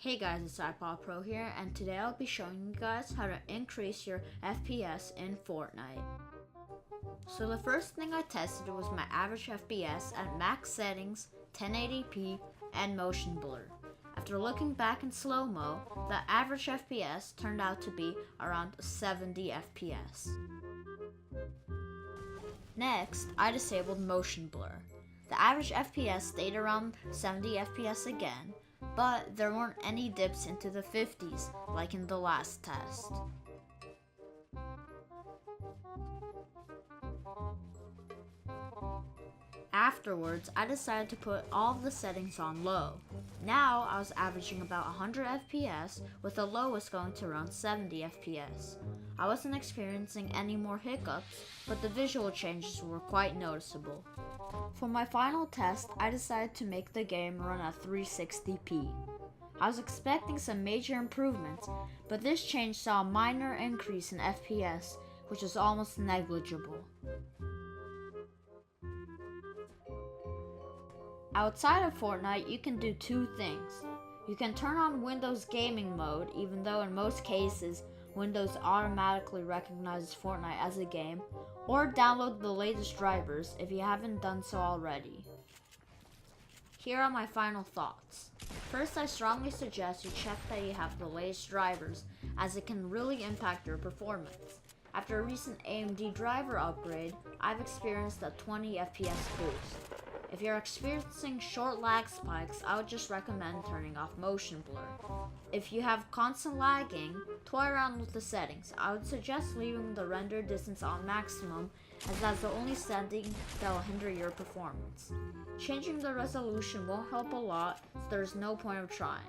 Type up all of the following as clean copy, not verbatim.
Hey guys, it's iPod Pro here, and today I'll be showing you guys how to increase your FPS in Fortnite. So the first thing I tested was my average FPS at max settings, 1080p, and motion blur. After looking back in slow-mo, the average FPS turned out to be around 70 FPS. Next, I disabled motion blur. The average FPS stayed around 70 FPS again, but there weren't any dips into the 50s like in the last test. Afterwards, I decided to put all of the settings on low. Now I was averaging about 100 FPS, with the lowest going to around 70 FPS. I wasn't experiencing any more hiccups, but the visual changes were quite noticeable. For my final test, I decided to make the game run at 360p. I was expecting some major improvements, but this change saw a minor increase in FPS, which is almost negligible. Outside of Fortnite, you can do two things. You can turn on Windows Gaming Mode, even though in most cases, Windows automatically recognizes Fortnite as a game, or download the latest drivers if you haven't done so already. Here are my final thoughts. First, I strongly suggest you check that you have the latest drivers, as it can really impact your performance. After a recent AMD driver upgrade, I've experienced a 20 FPS boost. If you're experiencing short lag spikes, I would just recommend turning off motion blur. If you have constant lagging, toy around with the settings. I would suggest leaving the render distance on maximum, as that's the only setting that will hinder your performance. Changing the resolution won't help a lot, so there's no point of trying.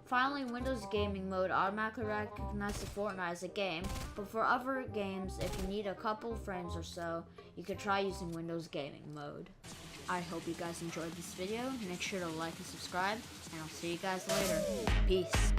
Finally, Windows Gaming Mode automatically recognizes Fortnite as a game, but for other games, if you need a couple frames or so, you could try using Windows Gaming Mode. I hope you guys enjoyed this video. Make sure to like and subscribe, and I'll see you guys later. Peace.